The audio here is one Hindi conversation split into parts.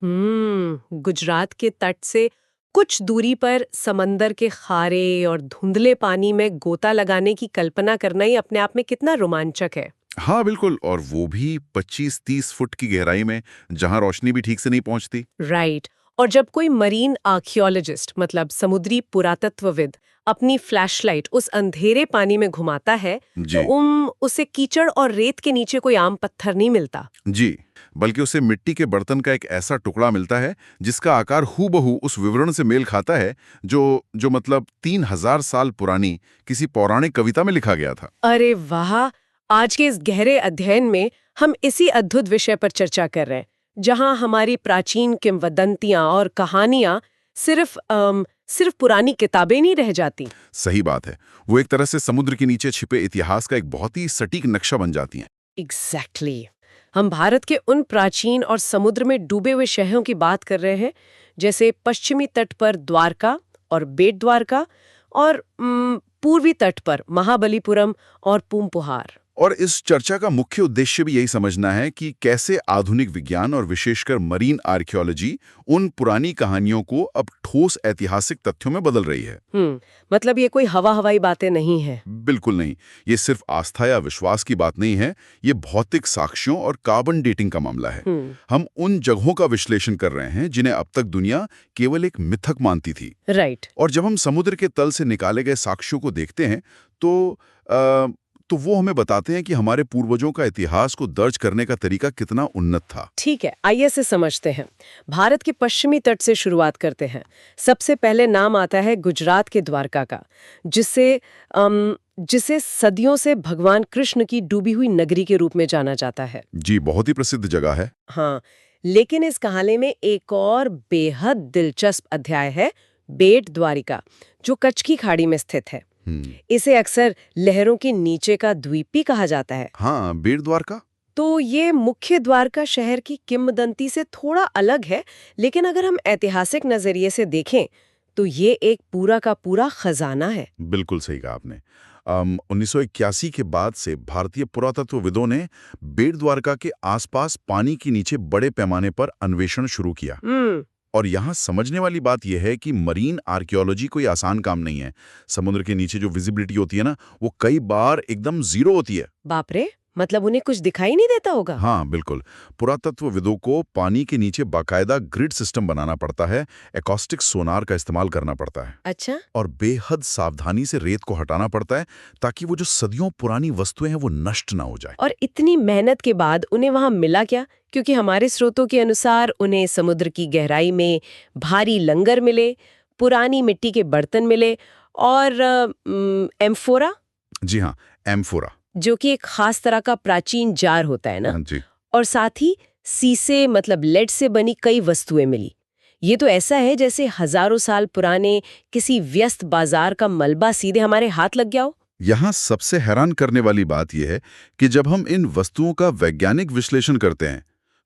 गुजरात के तट से कुछ दूरी पर समंदर के खारे और धुंधले पानी में गोता लगाने की कल्पना करना ही अपने आप में कितना रोमांचक है। हाँ बिल्कुल, और वो भी 25-30 फुट की गहराई में, जहां रोशनी भी ठीक से नहीं पहुंचती। राइट। और जब कोई मरीन आर्कियोलॉजिस्ट मतलब समुद्री पुरातत्वविद अपनी फ्लैशलाइट उस अंधेरे पानी में घुमाता है तो जी। उसे कीचड़ और रेत के नीचे कोई आम पत्थर नहीं मिलता। जी, बल्कि उसे मिट्टी के बर्तन का एक ऐसा टुकड़ा मिलता है जिसका आकार हूबहू उस विवरण से मेल खाता है जो जो मतलब 3000 साल पुरानी किसी पौराणिक कविता में लिखा गया था। अरे वाह! आज के इस गहरे अध्ययन में हम इसी अद्भुत विषय पर चर्चा कर रहे हैं, जहां हमारी प्राचीन किंवदंतियां और कहानियां सिर्फ पुरानी किताबें नहीं रह जाती। सही बात है, वो एक तरह से समुद्र के नीचे छिपे इतिहास का एक बहुत ही सटीक नक्शा बन जाती हैं। एग्जैक्टली हम भारत के उन प्राचीन और समुद्र में डूबे हुए शहरों की बात कर रहे हैं, जैसे पश्चिमी तट पर द्वारका और बेट द्वारका और पूर्वी तट पर महाबलीपुरम और पूम्पुहार। और इस चर्चा का मुख्य उद्देश्य भी यही समझना है कि कैसे आधुनिक विज्ञान और विशेषकर मरीन आर्कियोलॉजी उन पुरानी कहानियों को अब ठोस ऐतिहासिक तथ्यों में बदल रही है। मतलब ये कोई हवाई बातें नहीं है। बिल्कुल नहीं, ये सिर्फ आस्था या विश्वास की बात नहीं है, ये भौतिक साक्ष्यों और कार्बन डेटिंग का मामला है। हम उन जगहों का विश्लेषण कर रहे हैं जिन्हें अब तक दुनिया केवल एक मिथक मानती थी। राइट। और जब हम समुद्र के तल से निकाले गए साक्ष्यों को देखते हैं तो वो हमें बताते हैं कि हमारे पूर्वजों का इतिहास को दर्ज करने का तरीका कितना उन्नत था। ठीक है, आइए इसे समझते हैं। भारत के पश्चिमी तट से शुरुआत करते हैं। सबसे पहले नाम आता है गुजरात के द्वारका का, जिसे सदियों से भगवान कृष्ण की डूबी हुई नगरी के रूप में जाना जाता है। जी, बहुत ही प्रसिद्ध जगह है। हाँ, लेकिन इस कहानी में एक और बेहद दिलचस्प अध्याय है, बेट द्वारिका, जो कच्छ की खाड़ी में स्थित है। इसे अक्सर लहरों के नीचे का द्वीप भी कहा जाता है। हाँ, बेट द्वारका। तो ये मुख्य द्वारका शहर की किंवदंती से थोड़ा अलग है, लेकिन अगर हम ऐतिहासिक नजरिए से देखें तो ये एक पूरा का पूरा खजाना है। बिल्कुल सही कहा आपने। 1981 के बाद से भारतीय पुरातत्वविदों ने बेट द्वारका के आसपास पानी के नीचे बड़े पैमाने पर अन्वेषण शुरू किया। और यहाँ समझने वाली बात यह है कि मरीन आर्कियोलॉजी कोई आसान काम नहीं है। समुद्र के नीचे जो विजिबिलिटी होती है ना, वो कई बार एकदम जीरो होती है। बाप रे, मतलब उन्हें कुछ दिखाई नहीं देता होगा? हाँ बिल्कुल, पुरातत्वविदों को पानी के नीचे बाकायदा ग्रिड सिस्टम बनाना पड़ता है, एकॉस्टिक सोनार का इस्तेमाल करना पड़ता है। अच्छा। और बेहद सावधानी से रेत को हटाना पड़ता है ताकि वो जो सदियों पुरानी वस्तुएं हैं वो नष्ट ना हो जाए। और इतनी मेहनत के बाद उन्हें वहां मिला क्या? क्योंकि हमारे स्रोतों के अनुसार उन्हें समुद्र की गहराई में भारी लंगर मिले, पुरानी मिट्टी के बर्तन मिले और एम्फोरा। जी हाँ, एम्फोरा, जो कि एक खास तरह का प्राचीन जार होता है ना। हाँ जी। और साथ ही सीसे मतलब लेड से बनी कई वस्तुएं मिली। ये तो ऐसा है जैसे हजारों साल पुराने किसी व्यस्त बाजार का मलबा सीधे हमारे हाथ लग गया हो। यहाँ सबसे हैरान करने वाली बात यह है कि जब हम इन वस्तुओं का वैज्ञानिक विश्लेषण करते हैं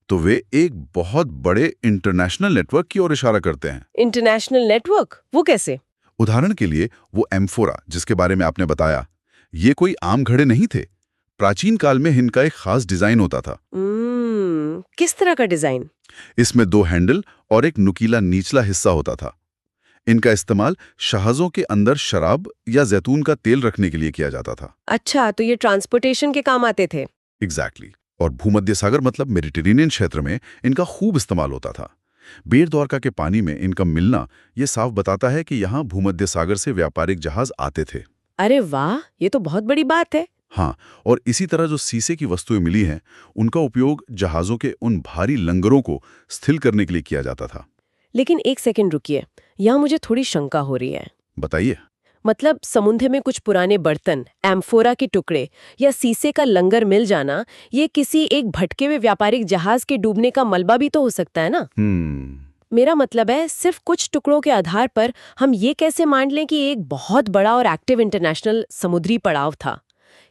तो वे एक बहुत बड़े इंटरनेशनल नेटवर्क की ओर इशारा करते हैं। International network? वो कैसे? उदाहरण के लिए वो एम्फोरा जिसके बारे में आपने बताया, ये कोई आम घड़े नहीं थे। प्राचीन काल में इनका एक खास डिजाइन होता था। किस तरह का डिजाइन? इसमें 2 हैंडल और एक नुकीला निचला हिस्सा होता था। इनका इस्तेमाल जहाजों के अंदर शराब या जैतून का तेल रखने के लिए किया जाता था। अच्छा, तो ये ट्रांसपोर्टेशन के काम आते थे। एग्जैक्टली। और भूमध्य सागर मतलब मेडिटेरेनियन क्षेत्र में इनका खूब इस्तेमाल होता था। बेट द्वारका के पानी में इनका मिलना ये साफ बताता है कि यहाँ भूमध्य सागर से व्यापारिक जहाज आते थे। अरे वाह, ये तो बहुत बड़ी बात है। हाँ, और इसी तरह जो सीसे की वस्तुएं मिली हैं उनका उपयोग जहाजों के उन भारी लंगरों को स्थिर करने के लिए किया जाता था। लेकिन एक सेकंड रुकिए, यहाँ मुझे थोड़ी शंका हो रही है। बताइए। मतलब समुद्र में कुछ पुराने बर्तन, एम्फोरा के टुकड़े या सीसे का लंगर मिल जाना, ये किसी एक भटके हुए व्यापारिक जहाज के डूबने का मलबा भी तो हो सकता है ना? मेरा मतलब है, सिर्फ कुछ टुकड़ों के आधार पर हम ये कैसे मान लें कि एक बहुत बड़ा और एक्टिव इंटरनेशनल समुद्री पड़ाव था?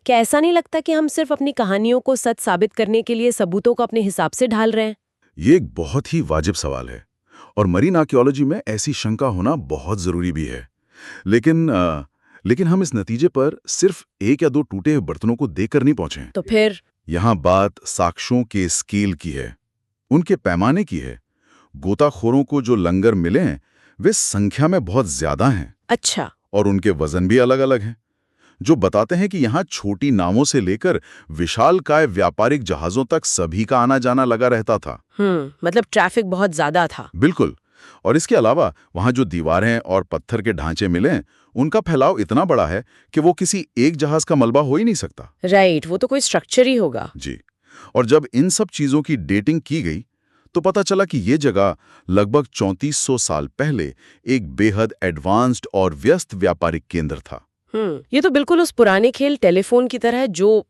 क्या ऐसा नहीं लगता कि हम सिर्फ अपनी कहानियों को सच साबित करने के लिए सबूतों को अपने हिसाब से ढाल रहे हैं? ये एक बहुत ही वाजिब सवाल है और मरीन आर्कियोलॉजी में ऐसी शंका होना बहुत जरूरी भी है। लेकिन हम इस नतीजे पर सिर्फ 1 या 2 टूटे हुए बर्तनों को देखकर नहीं पहुंचे। तो फिर? यहाँ बात साक्ष्यों के स्केल की है, उनके पैमाने की है। गोताखोरों को जो लंगर मिले हैं वे संख्या में बहुत ज्यादा हैं। अच्छा। और उनके वजन भी अलग अलग हैं, जो बताते हैं कि यहाँ छोटी नावों से लेकर विशालकाय व्यापारिक जहाजों तक सभी का आना जाना लगा रहता था। मतलब ट्रैफिक बहुत ज्यादा था। बिल्कुल। और इसके अलावा वहां जो दीवारें और पत्थर के ढांचे मिले हैं, उनका फैलाव इतना बड़ा है कि वो किसी एक जहाज का मलबा हो ही नहीं सकता। राइट, वो तो कोई स्ट्रक्चर ही होगा। जी। और जब इन सब चीजों की डेटिंग की गई तो पता चला कि ये जगह लगभग 3400 साल पहले एक बेहद एडवांस्ड और व्यस्त व्यापारिक केंद्र था। ये तो बिल्कुल उस पुराने खेल टेलीफोन की तरह है जो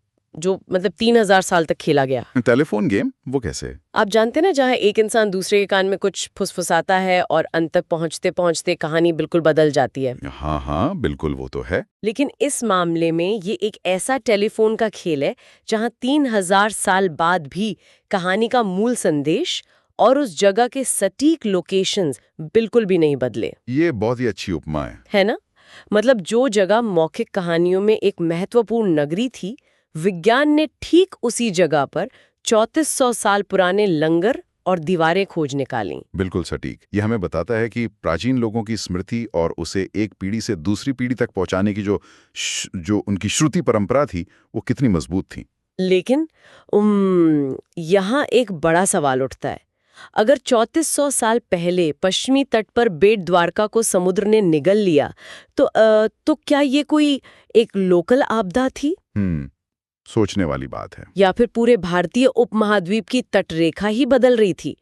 मतलब 3000 साल तक खेला गया। Telephone game? वो कैसे? आप जानते ना, जहाँ एक इंसान दूसरे के कान में कुछ फुसफुसाता है और अंत तक पहुंचते पहुंचते कहानी बिल्कुल बदल जाती है। हाँ हाँ, बिल्कुल वो तो है। लेकिन इस मामले में ये एक ऐसा टेलीफोन का खेल है जहाँ 3000 साल बाद भी कहानी का मूल संदेश और उस जगह के सटीक लोकेशंस बिल्कुल भी नहीं बदले। ये बहुत ही अच्छी उपमा है ना? मतलब जो जगह मौखिक कहानियों में एक महत्वपूर्ण नगरी थी, विज्ञान ने ठीक उसी जगह पर 3400 साल पुराने लंगर और दीवारें खोज निकाली। बिल्कुल सटीक। यह हमें बताता है कि प्राचीन लोगों की स्मृति और उसे एक पीढ़ी से दूसरी पीढ़ी तक पहुंचाने की जो उनकी श्रुति परंपरा थी, वो कितनी मजबूत थी। लेकिन यहाँ एक बड़ा सवाल उठता है। अगर 3400 साल पहले पश्चिमी तट पर बेट द्वारका को समुद्र ने निगल लिया तो क्या ये कोई एक लोकल आपदा थी? सोचने वाली बात है। या फिर पूरे भारतीय उपमहाद्वीप की तटरेखा ही बदल रही थी?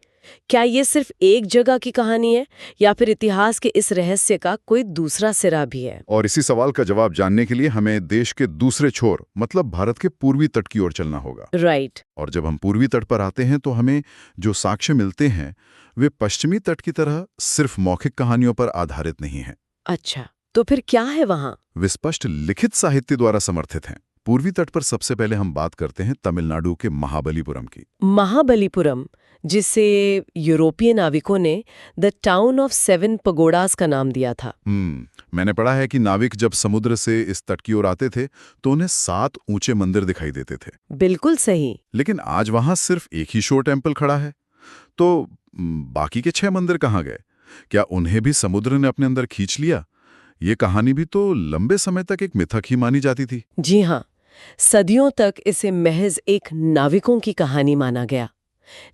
क्या ये सिर्फ एक जगह की कहानी है या फिर इतिहास के इस रहस्य का कोई दूसरा सिरा भी है? और इसी सवाल का जवाब जानने के लिए हमें देश के दूसरे छोर मतलब भारत के पूर्वी तट की ओर चलना होगा। राइट। और जब हम पूर्वी तट पर आते हैं तो हमें जो साक्ष्य मिलते हैं वे पश्चिमी तट की तरह सिर्फ मौखिक कहानियों पर आधारित नहीं हैं। अच्छा, तो फिर क्या है वहाँ? वे स्पष्ट लिखित साहित्य द्वारा समर्थित हैं। पूर्वी तट पर सबसे पहले हम बात करते हैं तमिलनाडु के महाबलीपुरम की। महाबलीपुरम, जिसे यूरोपीय नाविकों ने द टाउन ऑफ 7 पगोडास का नाम दिया था। मैंने पढ़ा है कि नाविक जब समुद्र से इस तट की ओर आते थे तो उन्हें 7 ऊंचे मंदिर दिखाई देते थे। बिल्कुल सही। लेकिन आज वहां सिर्फ एक ही शो टेम्पल खड़ा है, तो बाकी के 6 मंदिर कहाँ गए? क्या उन्हें भी समुद्र ने अपने अंदर खींच लिया? ये कहानी भी तो लंबे समय तक एक मिथक ही मानी जाती थी। जी हाँ, सदियों तक इसे महज एक नाविकों की कहानी माना गया।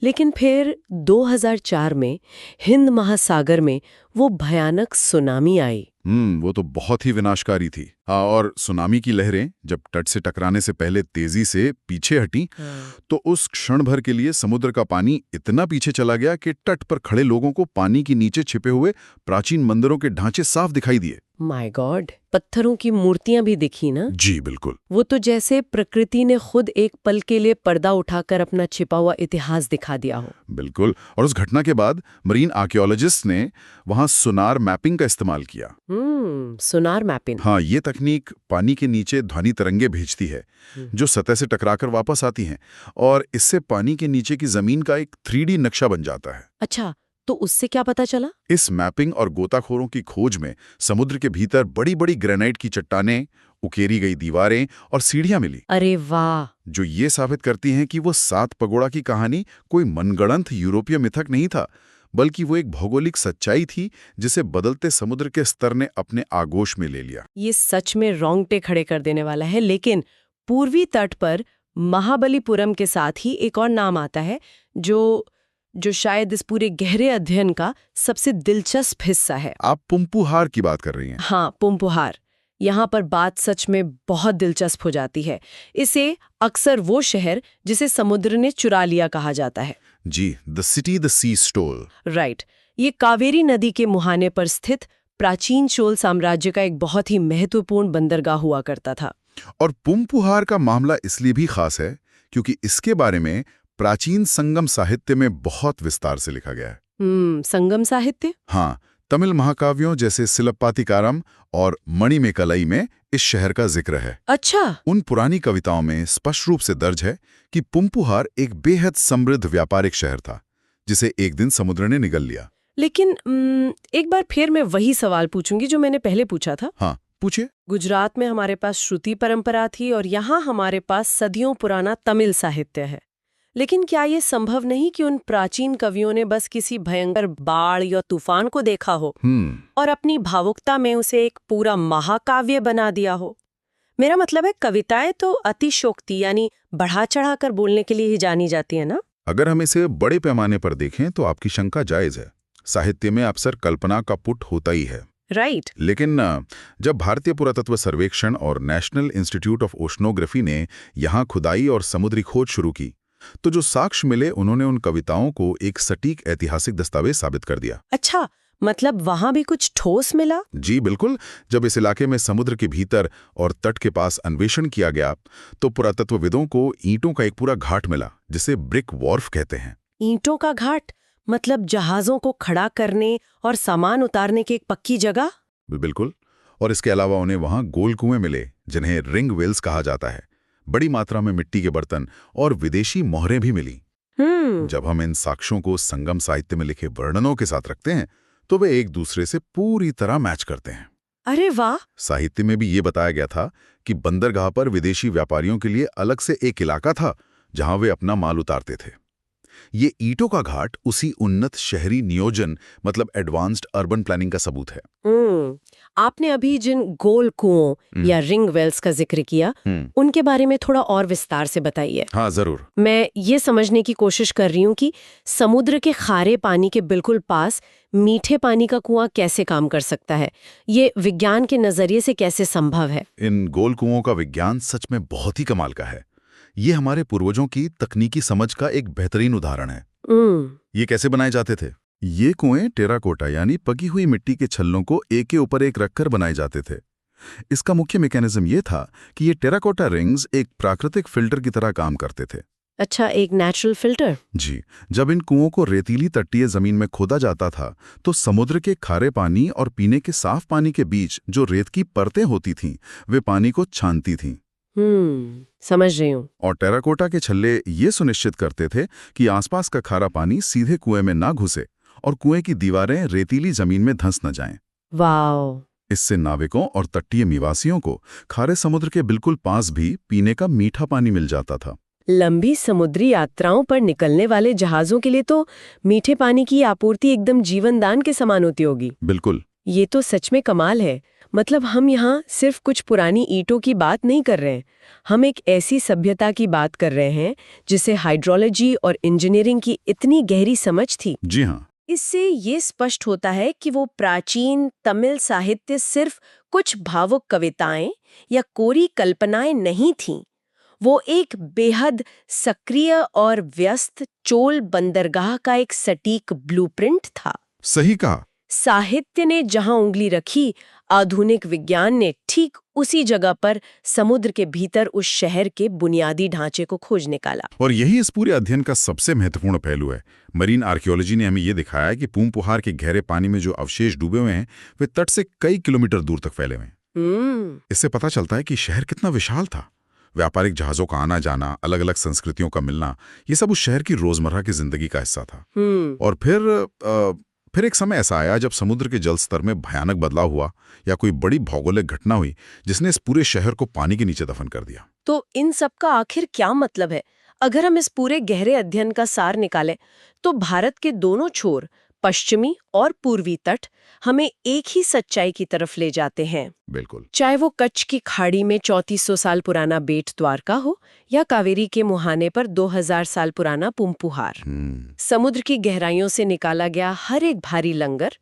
लेकिन फिर 2004 में हिंद महासागर में वो भयानक सुनामी आई। वो तो बहुत ही विनाशकारी थी। हाँ, और सुनामी की लहरें जब तट से टकराने से पहले तेजी से पीछे हटी तो उस क्षण भर के लिए समुद्र का पानी इतना पीछे चला गया कि तट पर खड़े लोगों को पानी के नीचे छिपे हुए प्राचीन मंदिरों के ढांचे साफ दिखाई दिए। माय गॉड, पत्थरों की मूर्तियां भी दिखी ना? जी बिल्कुल। वो तो जैसे प्रकृति ने खुद एक पल के लिए पर्दा उठाकर अपना छिपा हुआ इतिहास दिखा दिया हो। बिल्कुल। और उस घटना के बाद मरीन आर्कियोलॉजिस्ट ने वहां सोनार मैपिंग का इस्तेमाल किया। सोनार मैपिंग? हाँ, ये तकनीक पानी के नीचे ध्वनि तरंगे भेजती है जो सतह से टकराकर वापस आती हैं और इससे पानी के नीचे की जमीन का एक 3D नक्शा बन जाता है। अच्छा, तो उससे क्या पता चला? इस मैपिंग और गोताखोरों की खोज में समुद्र के भीतर बड़ी बड़ी ग्रेनाइट की चट्टानें, उकेरी गई दीवारें और सीढ़ियां मिली। अरे वाह! जो ये साबित करती हैं कि वो 7 पगोड़ा की कहानी कोई मनगढ़ंत यूरोपीय मिथक नहीं था, बल्कि वो एक भौगोलिक सच्चाई थी जिसे बदलते समुद्र के स्तर ने अपने आगोश में ले लिया। ये सच में रोंगटे खड़े कर देने वाला है। लेकिन पूर्वी तट पर महाबलीपुरम के साथ ही एक और नाम आता है जो शायद इस पूरे गहरे अध्ययन का सबसे दिलचस्प हिस्सा है। आप पुम्पुहार की बात कर रही हैं? हाँ, पुम्पुहार। यहाँ पर बात सच में बहुत दिलचस्प हो जाती है। इसे अक्सर वो शहर जिसे समुद्र ने चुरा लिया कहा जाता है। जी, the city the sea stole. Right. ये कावेरी नदी के मुहाने पर स्थित प्राचीन चोल साम्राज्य का एक बहुत ही महत्वपूर्ण बंदरगाह हुआ करता था। और पुम्पुहार का मामला इसलिए भी खास है क्योंकि इसके बारे में प्राचीन संगम साहित्य में बहुत विस्तार से लिखा गया है। संगम साहित्य? हाँ, तमिल महाकाव्यों जैसे सिलप्पातिकारम और मणिमेकलाई में इस शहर का जिक्र है। अच्छा। उन पुरानी कविताओं में स्पष्ट रूप से दर्ज है कि पुम्पुहार एक बेहद समृद्ध व्यापारिक शहर था जिसे एक दिन समुद्र ने निगल लिया। लेकिन एक बार फिर मैं वही सवाल पूछूंगी जो मैंने पहले पूछा था। हाँ, पूछिए। गुजरात में हमारे पास श्रुति परंपरा थी और यहाँ हमारे पास सदियों पुराना तमिल साहित्य है। लेकिन क्या ये संभव नहीं कि उन प्राचीन कवियों ने बस किसी भयंकर बाढ़ या तूफान को देखा हो और अपनी भावुकता में उसे एक पूरा महाकाव्य बना दिया हो? मेरा मतलब है, कविताएं तो अतिशोक्ति यानी बढ़ा चढ़ा कर बोलने के लिए ही जानी जाती है ना? अगर हम इसे बड़े पैमाने पर देखें तो आपकी शंका जायज है। साहित्य में अक्सर कल्पना का पुट होता ही है। राइट। लेकिन जब भारतीय पुरातत्व सर्वेक्षण और नेशनल इंस्टीट्यूट ऑफ ओशनोग्राफी ने यहाँ खुदाई और समुद्री खोज शुरू की, तो जो साक्ष्य मिले उन्होंने उन कविताओं को एक सटीक ऐतिहासिक दस्तावेज साबित कर दिया। अच्छा, मतलब वहां भी कुछ ठोस मिला? जी बिल्कुल। जब इस इलाके में समुद्र के भीतर और तट के पास अन्वेषण किया गया तो पुरातत्वविदों को ईंटों का एक पूरा घाट मिला, जिसे ब्रिक वॉर्फ कहते हैं। ईंटों का घाट? मतलब जहाजों को खड़ा करने और सामान उतारने की एक पक्की जगह? बिल्कुल। और इसके अलावा उन्हें वहां गोल कुएं मिले, जिन्हें रिंग वेल्स कहा जाता है। बड़ी मात्रा में मिट्टी के बर्तन और विदेशी मोहरें भी मिली। जब हम इन साक्ष्यों को संगम साहित्य में लिखे वर्णनों के साथ रखते हैं तो वे एक दूसरे से पूरी तरह मैच करते हैं। अरे वाह! साहित्य में भी ये बताया गया था कि बंदरगाह पर विदेशी व्यापारियों के लिए अलग से एक इलाका था जहां वे अपना माल उतारते थे। ये ईंटों का घाट उसी उन्नत शहरी नियोजन मतलब एडवांस्ड अर्बन प्लानिंग का सबूत है। आपने अभी जिन गोल कुओं या रिंग वेल्स का जिक्र किया, उनके बारे में थोड़ा और विस्तार से बताइए। हाँ जरूर। मैं ये समझने की कोशिश कर रही हूँ कि समुद्र के खारे पानी के बिल्कुल पास मीठे पानी का कुआं कैसे काम कर सकता है। ये विज्ञान के नजरिए से कैसे संभव है? इन गोल कुओं का विज्ञान सच में बहुत ही कमाल का है। ये हमारे पूर्वजों की तकनीकी समझ का एक बेहतरीन उदाहरण है। ये कैसे बनाए जाते थे? ये कुएं टेराकोटा यानी पकी हुई मिट्टी के छल्लों को एक के ऊपर एक रखकर बनाए जाते थे। इसका मुख्य मैकेनिज्म ये था कि ये टेराकोटा रिंग्स एक प्राकृतिक फिल्टर की तरह काम करते थे। अच्छा, एक नेचुरल फिल्टर? जी। जब इन कुओं को रेतीली तटीय जमीन में खोदा जाता था तो समुद्र के खारे पानी और पीने के साफ पानी के बीच जो रेत की परतें होती थीं, वे पानी को छानती थीं। समझ रही हूँ। और टेराकोटा के छल्ले ये सुनिश्चित करते थे कि आसपास का खारा पानी सीधे कुएं में ना घुसे और कुएं की दीवारें रेतीली जमीन में धंस न जाएं। वाओ! इससे नाविकों और तटीय निवासियों को खारे समुद्र के बिल्कुल पास भी पीने का मीठा पानी मिल जाता था। लंबी समुद्री यात्राओं पर निकलने वाले जहाजों के लिए तो मीठे पानी की आपूर्ति एकदम जीवनदान के समान होती होगी। बिल्कुल। ये तो सच में कमाल है। मतलब हम यहाँ सिर्फ कुछ पुरानी ईंटों की बात नहीं कर रहे हैं, हम एक ऐसी सभ्यता की बात कर रहे हैं जिसे हाइड्रोलॉजी और इंजीनियरिंग की इतनी गहरी समझ थी। जी हाँ। इससे ये स्पष्ट होता है कि वो प्राचीन तमिल साहित्य सिर्फ कुछ भावुक कविताएं या कोरी कल्पनाएं नहीं थीं। वो एक बेहद सक्रिय और व्यस्त चोल बंदरगाह का एक सटीक ब्लूप्रिंट था। सही कहा। साहित्य ने जहां उंगली रखी, आधुनिक विज्ञान ने ठीक उसी जगह पर समुद्र के भीतर उस शहर के बुनियादी ढांचे को खोज निकाला। और यही इस पूरे अध्ययन का सबसे महत्वपूर्ण पहलू है। मरीन आर्कियोलॉजी ने हमें ये दिखाया है कि पूम-पुहार के गहरे पानी में जो अवशेष डूबे हुए हैं वे तट से कई किलोमीटर दूर तक फैले हुए हैं। इससे पता चलता है कि शहर कितना विशाल था। व्यापारिक जहाजों का आना जाना, अलग अलग संस्कृतियों का मिलना, ये सब उस शहर की रोजमर्रा की जिंदगी का हिस्सा था। और फिर एक समय ऐसा आया जब समुद्र के जल स्तर में भयानक बदलाव हुआ या कोई बड़ी भौगोलिक घटना हुई जिसने इस पूरे शहर को पानी के नीचे दफन कर दिया। तो इन सब का आखिर क्या मतलब है? अगर हम इस पूरे गहरे अध्ययन का सार निकालें तो भारत के दोनों छोर, पश्चिमी और पूर्वी तट, हमें एक ही सच्चाई की तरफ ले जाते हैं। बिल्कुल। चाहे वो कच्छ की खाड़ी में 3400 साल पुराना बेट द्वारका हो या कावेरी के मुहाने पर 2000 साल पुराना पूम-पुहार। समुद्र की गहराइयों से निकाला गया हर एक भारी लंगर,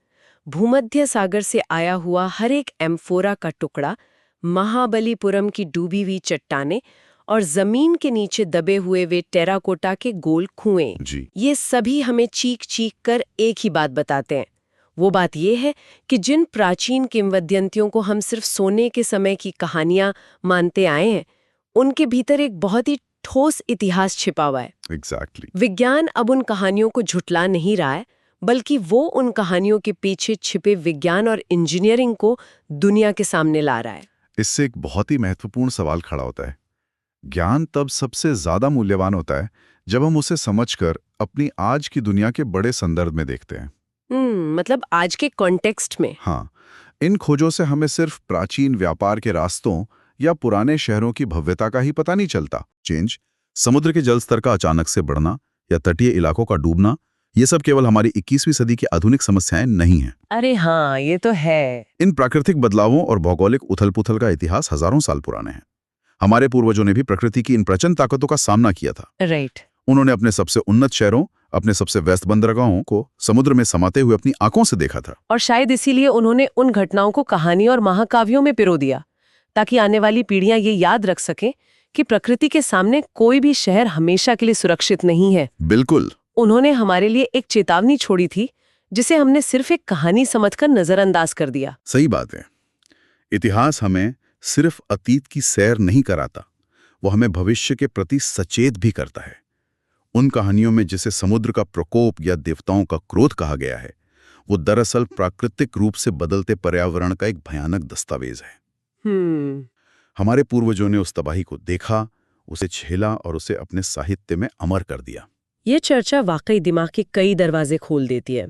भूमध्य सागर से आया हुआ हर एक एम्फोरा का टुकड़ा, महाबलीपुरम की डूबी हुई चट्टानें और जमीन के नीचे दबे हुए वे टेराकोटा के गोल कुएं, ये सभी हमें चीख चीख कर एक ही बात बताते हैं। वो बात ये है कि जिन प्राचीन किंवदंतियों को हम सिर्फ सोने के समय की कहानियां मानते आए हैं, उनके भीतर एक बहुत ही ठोस इतिहास छिपा हुआ है। Exactly. विज्ञान अब उन कहानियों को झुठला नहीं रहा है, बल्कि वो उन कहानियों के पीछे छिपे विज्ञान और इंजीनियरिंग को दुनिया के सामने ला रहा है। इससे एक बहुत ही महत्वपूर्ण सवाल खड़ा होता है। ज्ञान तब सबसे ज्यादा मूल्यवान होता है जब हम उसे समझकर अपनी आज की दुनिया के बड़े संदर्भ में देखते हैं। मतलब आज के कॉन्टेक्स्ट में। हाँ, इन खोजों से हमें सिर्फ प्राचीन व्यापार के रास्तों या पुराने शहरों की भव्यता का ही पता नहीं चलता। चेंज समुद्र के जल स्तर का अचानक से बढ़ना या तटीय इलाकों का डूबना, ये सब केवल हमारी 21वीं सदी की आधुनिक समस्याएं नहीं हैं। अरे हाँ, ये तो है। इन प्राकृतिक बदलावों और भौगोलिक उथल-पुथल का इतिहास हजारों साल पुराने हैं। हमारे पूर्वजों ने भी प्रकृति की इन प्रचंड ताकतों का सामना किया था। राइट। उन्होंने अपने सबसे उन्नत शहरों, अपने सबसे व्यस्त बंदरगाहों को समुद्र में समाते हुए अपनी आंखों से देखा था। और शायद इसीलिए उन्होंने उन घटनाओं को कहानी और महाकाव्यों में पिरो दिया, ताकि आने वाली पीढ़ियां ये याद रख सकें कि प्रकृति के सामने कोई भी शहर हमेशा के लिए सुरक्षित नहीं है। बिल्कुल। उन्होंने हमारे लिए एक चेतावनी छोड़ी थी, जिसे हमने सिर्फ एक कहानी समझकर नजरअंदाज कर दिया। सही बात है। इतिहास हमें सिर्फ अतीत की सैर नहीं कराता, वो हमें भविष्य के प्रति सचेत भी करता है। उन कहानियों में जिसे समुद्र का प्रकोप या देवताओं का क्रोध कहा गया है, वो दरअसल प्राकृतिक रूप से बदलते पर्यावरण का एक भयानक दस्तावेज है। हमारे पूर्वजों ने उस तबाही को देखा, उसे झेला और उसे अपने साहित्य में अमर कर दिया। ये चर्चा वाकई दिमाग के कई दरवाजे खोल देती है।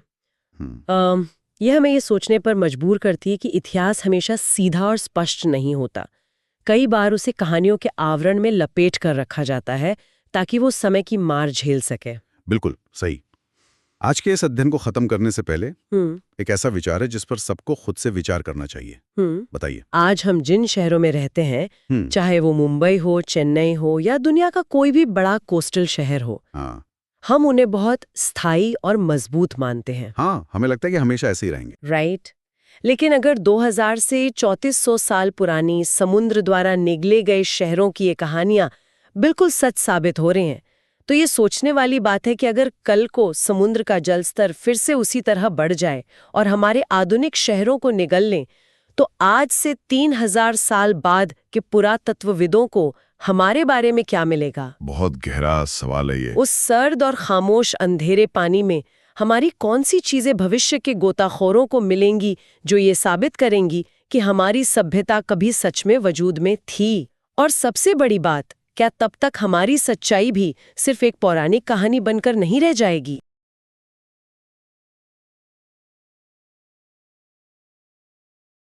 यह हमें ये सोचने पर मजबूर करती है कि इतिहास हमेशा सीधा और स्पष्ट नहीं होता। कई बार उसे कहानियों के आवरण में लपेट कर रखा जाता है, ताकि वो समय की मार झेल सके। बिल्कुल सही। आज के इस अध्ययन को खत्म करने से पहले एक ऐसा विचार है जिस पर सबको खुद से विचार करना चाहिए। बताइए। आज हम जिन शहरों में रहते हैं, चाहे वो मुंबई हो, चेन्नई हो या दुनिया का कोई भी बड़ा कोस्टल शहर हो, हम उन्हें बहुत स्थायी और मजबूत मानते हैं। हाँ, हमें लगता है कि हमेशा ऐसे ही रहेंगे। राइट। लेकिन अगर 2000 से 3400 साल पुरानी समुद्र द्वारा निगले गए शहरों की ये कहानियां बिल्कुल सच साबित हो रही हैं, तो ये सोचने वाली बात है कि अगर कल को समुद्र का जल स्तर फिर से उसी तरह बढ़ जाए और हमारे आधुनिक शहरों को निगल लें, तो आज से 3000 साल बाद के पुरातत्वविदों को हमारे बारे में क्या मिलेगा? बहुत गहरा सवाल है ये। उस सर्द और खामोश अंधेरे पानी में हमारी कौन सी चीजें भविष्य के गोताखोरों को मिलेंगी जो ये साबित करेंगी कि हमारी सभ्यता कभी सच में वजूद में थी? और सबसे बड़ी बात, क्या तब तक हमारी सच्चाई भी सिर्फ एक पौराणिक कहानी बनकर नहीं रह जाएगी?